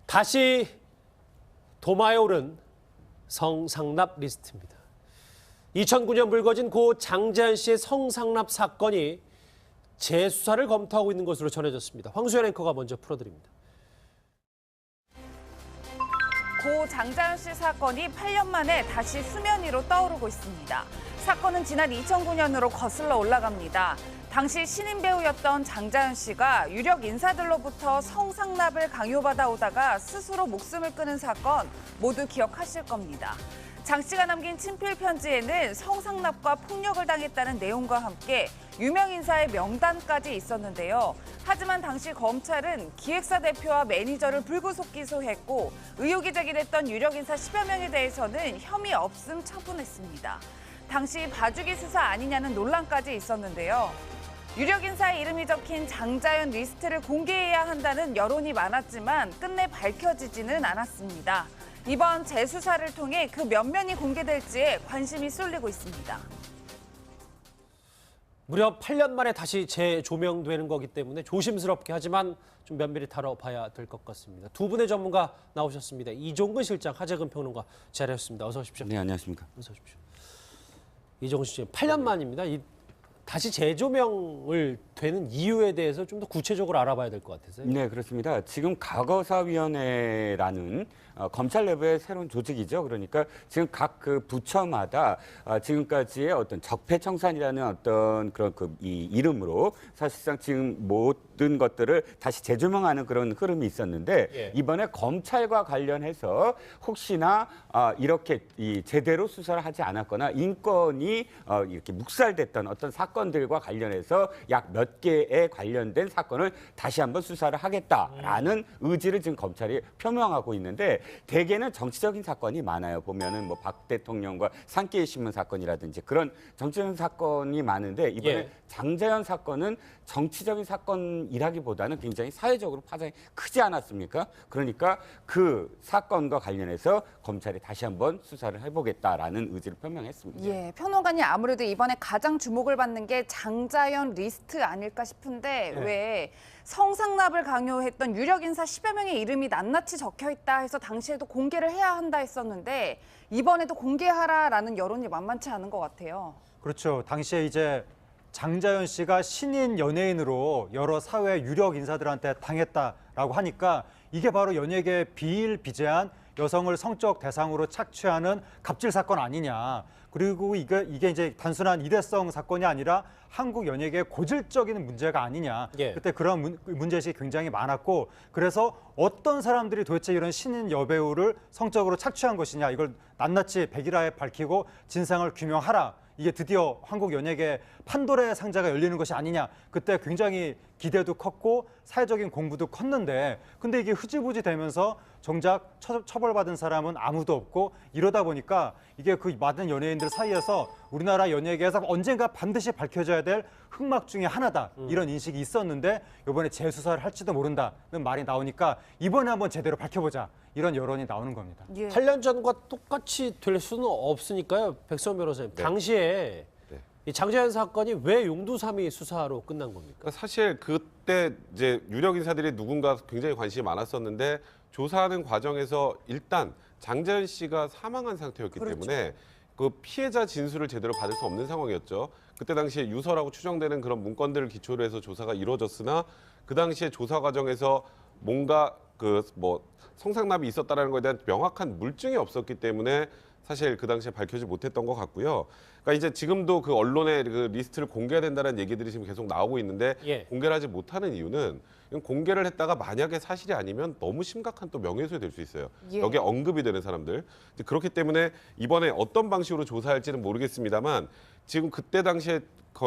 다시 도마에 오른 성상납 리스트입니다. 2009년 불거진 고 장자연 씨의 성상납 사건이 재수사를 검토하고 있는 것으로 전해졌습니다. 황수연 앵커가 먼저 풀어드립니다. 고 장자연 씨 사건이 8년 만에 다시 수면 위로 떠오르고 있습니다. 사건은 지난 2009년으로 거슬러 올라갑니다. 당시 신인 배우였던 장자연 씨가 유력 인사들로부터 성상납을 강요받아 오다가 스스로 목숨을 끊은 사건 모두 기억하실 겁니다. 장 씨가 남긴 친필 편지에는 성상납과 폭력을 당했다는 내용과 함께 유명 인사의 명단까지 있었는데요. 하지만 당시 검찰은 기획사 대표와 매니저를 불구속 기소했고 의혹이 제기됐던 유력 인사 10여 명에 대해서는 혐의 없음 처분했습니다. 당시 봐주기 수사 아니냐는 논란까지 있었는데요. 유력 인사의 이름이 적힌 장자연 리스트를 공개해야 한다는 여론이 많았지만 끝내 밝혀지지는 않았습니다. 이번 재수사를 통해 그 몇 면이 공개될지에 관심이 쏠리고 있습니다. 무려 8년 만에 다시 재조명되는 거기 때문에 조심스럽게 하지만 좀 면밀히 다뤄봐야 될 것 같습니다. 두 분의 전문가 나오셨습니다. 이종근 실장, 하재근 평론가 자리하셨습니다. 어서 오십시오. 네, 안녕하십니까. 어서 오십시오. 이종근 실장, 8년 만입니다. 다시 재조명을 되는 이유에 대해서 좀 더 구체적으로 알아봐야 될 것 같아서요. 네, 그렇습니다. 지금 과거사위원회라는 검찰 내부의 새로운 조직이죠. 그러니까 지금 각 그 부처마다 지금까지의 어떤 적폐청산이라는 어떤 그런 이 이름으로 사실상 지금 모든 것들을 다시 재조명하는 그런 흐름이 있었는데 예. 이번에 검찰과 관련해서 혹시나 이렇게 제대로 수사를 하지 않았거나 인권이 이렇게 묵살됐던 어떤 사건들과 관련해서 약 몇 개에 관련된 사건을 다시 한번 수사를 하겠다라는 의지를 지금 검찰이 표명하고 있는데 대개는 정치적인 사건이 많아요. 보면은 뭐 박 대통령과 산케이 신문 사건이라든지 그런 정치적인 사건이 많은데 이번에 예. 장자연 사건은 정치적인 사건이라기보다는 굉장히 사회적으로 파장이 크지 않았습니까? 그러니까 그 사건과 관련해서 검찰이 다시 한번 수사를 해보겠다라는 의지를 표명했습니다. 예, 평론가님 아무래도 이번에 가장 주목을 받는 게 장자연 리스트 아닐까 싶은데 네. 왜 성상납을 강요했던 유력 인사 10여 명의 이름이 낱낱이 적혀 있다 해서 당시에도 공개를 해야 한다 했었는데 이번에도 공개하라라는 여론이 만만치 않은 것 같아요. 그렇죠. 당시에 이제 장자연 씨가 신인 연예인으로 여러 사회 유력 인사들한테 당했다라고 하니까 이게 바로 연예계 비일비재한 여성을 성적 대상으로 착취하는 갑질 사건 아니냐. 그리고 이게 이제 단순한 일회성 사건이 아니라 한국 연예계의 고질적인 문제가 아니냐. 예. 그때 그런 문제의식이 굉장히 많았고 그래서 어떤 사람들이 도대체 이런 신인 여배우를 성적으로 착취한 것이냐. 이걸 낱낱이 백일화에 밝히고 진상을 규명하라. 이게 드디어 한국 연예계 판도라의 상자가 열리는 것이 아니냐. 그때 굉장히 기대도 컸고 사회적인 공부도 컸는데 근데 이게 흐지부지 되면서 정작 처벌받은 사람은 아무도 없고 이러다 보니까 이게 그 많은 연예인들 사이에서 우리나라 연예계에서 언젠가 반드시 밝혀져야 될 흑막 중에 하나다. 이런 인식이 있었는데 이번에 재수사를 할지도 모른다는 말이 나오니까 이번에 한번 제대로 밝혀보자. 이런 여론이 나오는 겁니다. 예. 8년 전과 똑같이 될 수는 없으니까요. 백선 변호사님, 당시에 이 장자연 사건이 왜 용두사미 수사로 끝난 겁니까? 그러니까 사실 그때 이제 유력 인사들이 누군가 굉장히 관심이 많았었는데 조사하는 과정에서 일단 장자연 씨가 사망한 상태였기 그렇죠. 때문에 그 피해자 진술을 제대로 받을 수 없는 상황이었죠. 그때 당시에 유서라고 추정되는 그런 문건들을 기초로 해서 조사가 이루어졌으나 그 당시에 조사 과정에서 뭔가 그 뭐 성상납이 있었다라는 것에 대한 명확한 물증이 없었기 때문에 사실 그 당시에 밝혀지지 못했던 것 같고요. 그러니까 이제 지금도 그 언론에 그 리스트를 공개해야 된다는 얘기들이 지금 계속 나오고 있는데 예. 공개를 하지 못하는 이유는 이건 공개를 했다가 만약에 사실이 아니면 너무 심각한 또 명예훼손이 될 수 있어요. 예. 여기에 언급이 되는 사람들. 이제 그렇기 때문에 이번에 어떤 방식으로 조사할지는 모르겠습니다만 지금 그때 당시에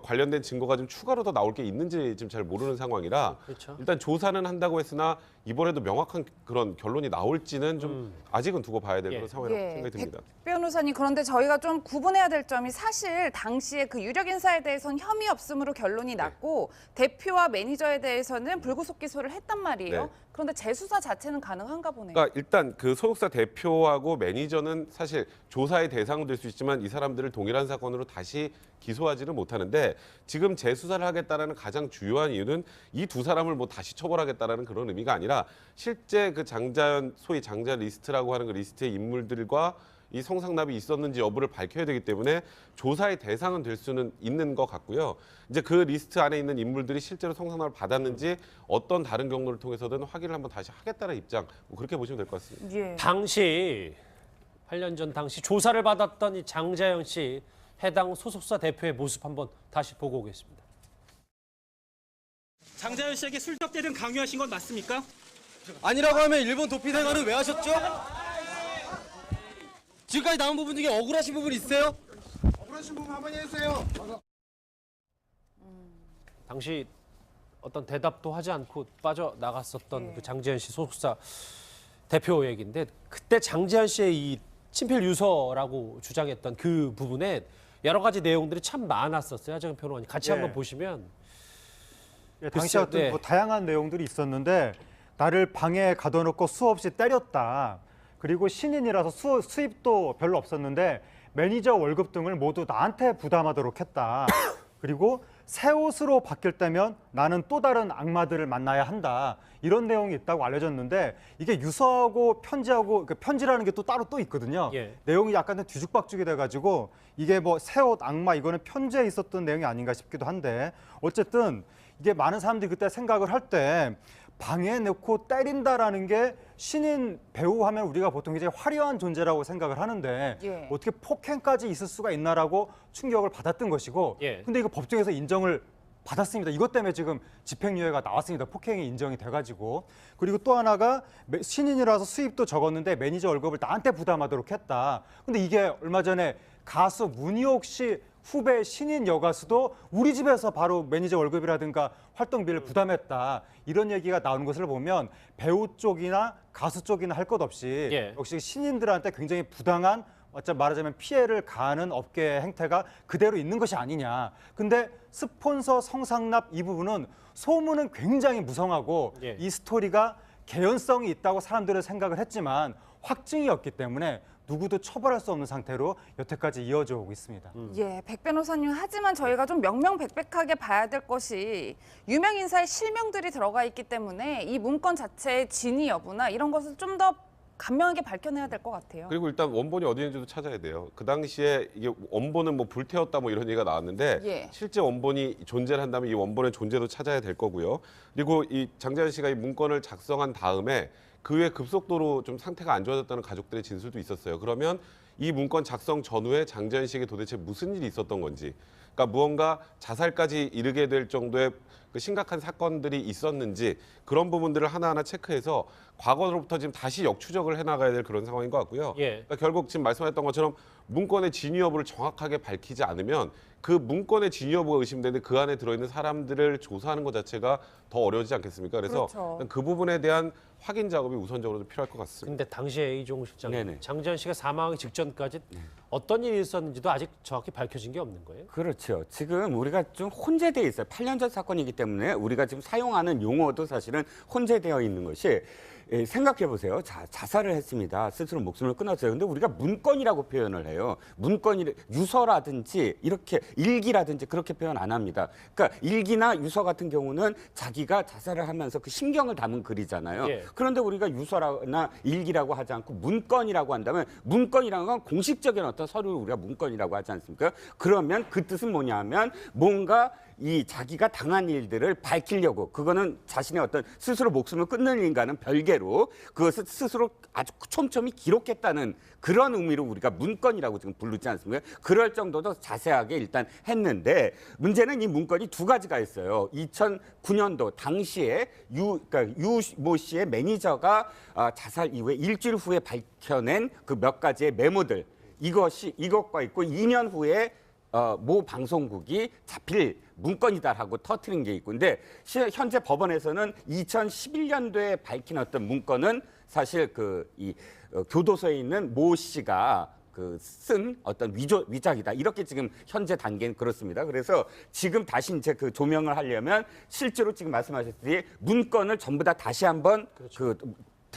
관련된 증거가 좀 추가로 더 나올 게 있는지 지금 잘 모르는 상황이라 그렇죠. 일단 조사는 한다고 했으나 이번에도 명확한 그런 결론이 나올지는 좀 아직은 두고 봐야 될 예. 그런 상황이라고 생각이 듭니다. 백 변호사님 그런데 저희가 좀 구분해야 될 점이 사실 당시에 그 유력 인사에 대해서는 혐의 없음으로 결론이 났고 대표와 매니저에 대해서는 불구속 기소를 했단 말이에요. 네. 그런데 재수사 자체는 가능한가 보네요. 그러니까 일단 그 소속사 대표하고 매니저는 사실 조사의 대상은 될 수 있지만 이 사람들을 동일한 사건으로 다시 기소하지는 못하는데 지금 재수사를 하겠다라는 가장 주요한 이유는 이 두 사람을 뭐 다시 처벌하겠다라는 그런 의미가 아니라 실제 그 장자연 소위 장자 리스트라고 하는 그 리스트의 인물들과 이 성상납이 있었는지 여부를 밝혀야 되기 때문에 조사의 대상은 될 수는 있는 것 같고요. 이제 그 리스트 안에 있는 인물들이 실제로 성상납을 받았는지 어떤 다른 경로를 통해서든 확인을 한번 다시 하겠다는 입장, 뭐 그렇게 보시면 될 것 같습니다. 예. 당시 8년 전 당시 조사를 받았던 이 장자연 씨 해당 소속사 대표의 모습 한번 다시 보고 오겠습니다. 장자연 씨에게 술적 대등 강요하신 건 맞습니까? 아니라고 하면 일본 도피 생활은 왜 하셨죠? 지금까지 나온 부분 중에 억울하신 부분 있으세요? 당시 어떤 대답도 하지 않고 빠져나갔었던 예. 그 장자연 씨 소속사 대표 얘기인데 그때 장자연 씨의 이 친필 유서라고 주장했던 그 부분에 여러 가지 내용들이 참 많았었어요. 하정현 평론가님 같이 예. 한번 보시면 예, 당시 글쎄요, 어떤 네. 뭐 다양한 내용들이 있었는데 나를 방에 가둬놓고 수없이 때렸다. 그리고 신인이라서 수입도 별로 없었는데 매니저 월급 등을 모두 나한테 부담하도록 했다. 그리고 새 옷으로 바뀔 때면 나는 또 다른 악마들을 만나야 한다. 이런 내용이 있다고 알려졌는데 이게 유서하고 편지하고 그 편지라는 게 또 따로 또 있거든요. 예. 내용이 약간 뒤죽박죽이 돼가지고 이게 뭐 새 옷 악마 이거는 편지에 있었던 내용이 아닌가 싶기도 한데 어쨌든 이게 많은 사람들이 그때 생각을 할 때 방에 넣고 때린다라는 게 신인 배우 하면 우리가 보통 굉장히 화려한 존재라고 생각을 하는데 예. 어떻게 폭행까지 있을 수가 있나라고 충격을 받았던 것이고 예. 근데 이거 법정에서 인정을 받았습니다. 이것 때문에 지금 집행유예가 나왔습니다. 폭행이 인정이 돼가지고. 그리고 또 하나가 신인이라서 수입도 적었는데 매니저 월급을 나한테 부담하도록 했다. 근데 이게 얼마 전에 가수 문희옥 씨 후배 신인 여가수도 우리 집에서 바로 매니저 월급이라든가 활동비를 부담했다. 이런 얘기가 나오는 것을 보면 배우 쪽이나 가수 쪽이나 할 것 없이 예. 역시 신인들한테 굉장히 부당한 어쩌면 말하자면 피해를 가하는 업계의 행태가 그대로 있는 것이 아니냐. 근데 스폰서 성상납 이 부분은 소문은 굉장히 무성하고 예. 이 스토리가 개연성이 있다고 사람들은 생각을 했지만 확증이 없기 때문에 누구도 처벌할 수 없는 상태로 여태까지 이어져 오고 있습니다. 예, 백 변호사님, 하지만 저희가 좀 명명백백하게 봐야 될 것이 유명 인사의 실명들이 들어가 있기 때문에 이 문건 자체의 진위 여부나 이런 것을 좀 더 간명하게 밝혀내야 될 것 같아요. 그리고 일단 원본이 어디 있는지도 찾아야 돼요. 그 당시에 이게 원본은 뭐 불태웠다 뭐 이런 얘기가 나왔는데 예. 실제 원본이 존재를 한다면 이 원본의 존재도 찾아야 될 거고요. 그리고 이 장자연 씨가 이 문건을 작성한 다음에 그 후에 급속도로 좀 상태가 안 좋아졌다는 가족들의 진술도 있었어요. 그러면 이 문건 작성 전후에 장자연 씨에게 도대체 무슨 일이 있었던 건지, 그러니까 무언가 자살까지 이르게 될 정도의 그 심각한 사건들이 있었는지 그런 부분들을 하나하나 체크해서 과거로부터 지금 다시 역추적을 해나가야 될 그런 상황인 것 같고요. 예. 그러니까 결국 지금 말씀하셨던 것처럼 문건의 진위 여부를 정확하게 밝히지 않으면 그 문건의 진위 여부가 의심되는데 그 안에 들어있는 사람들을 조사하는 것 자체가 더 어려워지지 않겠습니까? 그래서 그렇죠. 그 부분에 대한 확인 작업이 우선적으로 좀 필요할 것 같습니다. 근데 당시에 이종우 실장님, 네네. 장자연 씨가 사망하기 직전까지 어떤 일이 있었는지도 아직 정확히 밝혀진 게 없는 거예요? 그렇죠. 지금 우리가 좀 혼재돼 있어요. 8년 전 사건이기 때문에 우리가 지금 사용하는 용어도 사실은 혼재되어 있는 것이 생각해 보세요. 자살을 했습니다. 스스로 목숨을 끊었어요. 근데 우리가 문건이라고 표현을 해요. 문건이 유서라든지 이렇게 일기라든지 그렇게 표현 안 합니다. 그러니까 일기나 유서 같은 경우는 자기가 자살을 하면서 그 심경을 담은 글이잖아요. 예. 그런데 우리가 유서나 일기라고 하지 않고 문건이라고 한다면 문건이라는 건 공식적인 어떤 서류를 우리가 문건이라고 하지 않습니까? 그러면 그 뜻은 뭐냐면 뭔가 이 자기가 당한 일들을 밝히려고 그거는 자신의 어떤 스스로 목숨을 끊는 인간은 별개로 그것을 스스로 아주 촘촘히 기록했다는 그런 의미로 우리가 문건이라고 지금 부르지 않습니까? 그럴 정도도 자세하게 일단 했는데 문제는 이 문건이 두 가지가 있어요. 2009년도 당시에 그러니까 유모 씨의 매니저가 자살 이후에 일주일 후에 밝혀낸 그 몇 가지의 메모들 이것과 있고 2년 후에 모 방송국이 자필 문건이다라고 터뜨린 게 있고, 근데 현재 법원에서는 2011년도에 밝힌 어떤 문건은 사실 교도소에 있는 모 씨가 쓴 어떤 위작이다. 이렇게 지금 현재 단계는 그렇습니다. 그래서 지금 다시 이제 그 조명을 하려면 실제로 지금 말씀하셨듯이 문건을 전부 다 다시 한번 그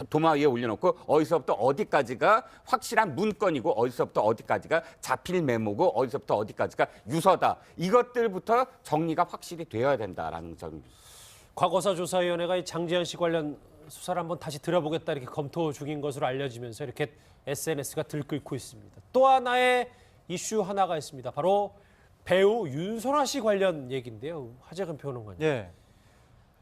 도마 위에 올려놓고 어디서부터 어디까지가 확실한 문건이고 어디서부터 어디까지가 자필 메모고 어디서부터 어디까지가 유서다. 이것들부터 정리가 확실히 되어야 된다라는 점입니다. 과거사조사위원회가 이 장제한 씨 관련 수사를 한번 다시 들어보겠다 이렇게 검토 중인 것으로 알려지면서 이렇게 SNS가 들끓고 있습니다. 또 하나의 이슈 하나가 있습니다. 바로 배우 윤소라 씨 관련 얘기인데요. 하재근 평론가님. 예.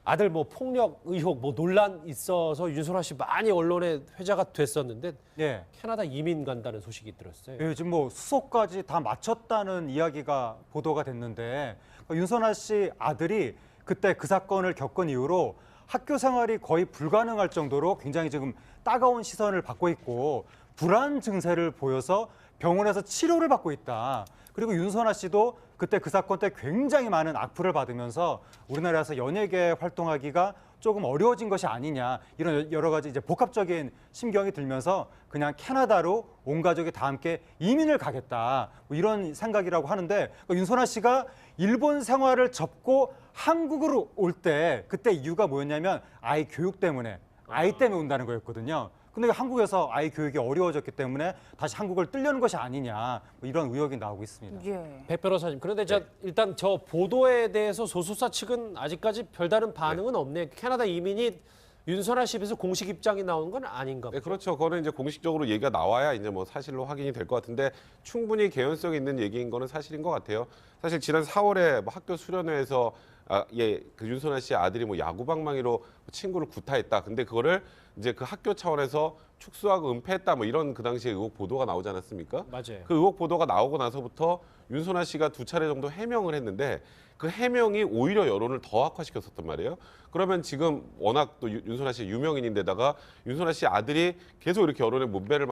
아들 뭐 폭력 의혹 뭐 논란 있어서 윤소라 씨 많이 언론에 회자가 됐었는데 예. 캐나다 이민 간다는 소식이 들었어요. 요즘 뭐 수속까지 다 마쳤다는 이야기가 보도가 됐는데 윤선아 씨 아들이 그때 그 사건을 겪은 이후로 학교 생활이 거의 불가능할 정도로 굉장히 지금 따가운 시선을 받고 있고 불안 증세를 보여서 병원에서 치료를 받고 있다. 그리고 윤선아 씨도 그때 그 사건 때 굉장히 많은 악플을 받으면서 우리나라에서 연예계 활동하기가 조금 어려워진 것이 아니냐 이런 여러 가지 이제 복합적인 심경이 들면서 그냥 캐나다로 온 가족이 다 함께 이민을 가겠다 뭐 이런 생각이라고 하는데 윤선아 씨가 일본 생활을 접고 한국으로 올 때 그때 이유가 뭐였냐면 아이 교육 때문에 아이 때문에 온다는 거였거든요. 근데 한국에서 아이 교육이 어려워졌기 때문에 다시 한국을 뜨려는 것이 아니냐 뭐 이런 의혹이 나오고 있습니다. 예. 배 변호사님, 그런데 일단 저 보도에 대해서 소속사 측은 아직까지 별다른 반응은 없네요. 캐나다 이민이 윤선아 씨 입에서 공식 입장이 나온 건 아닌가 네, 보죠. 그렇죠. 그거는 이제 공식적으로 얘기가 나와야 이제 뭐 사실로 확인이 될 것 같은데 충분히 개연성 있는 얘기인 거는 사실인 것 같아요. 사실 지난 4월에 뭐 학교 수련회에서 그 윤선아 씨의 아들이 뭐 야구 방망이로 친구를 구타했다. 근데 그거를 이제 그 학교 차원에서 축소하고 은폐했다. 뭐 이런 그 당시에 의혹 보도가 나오지 않았습니까? 맞아요. 그 의혹 보도가 나오고 나서부터 윤선아 씨가 2차례 정도 해명을 했는데 그 해명이 오히려 여론을 더 악화시켰었단 말이에요. 그러면 지금 워낙 또 윤선아 씨 유명인인데다가 윤선아 씨 아들이 계속 이렇게 여론의 문매를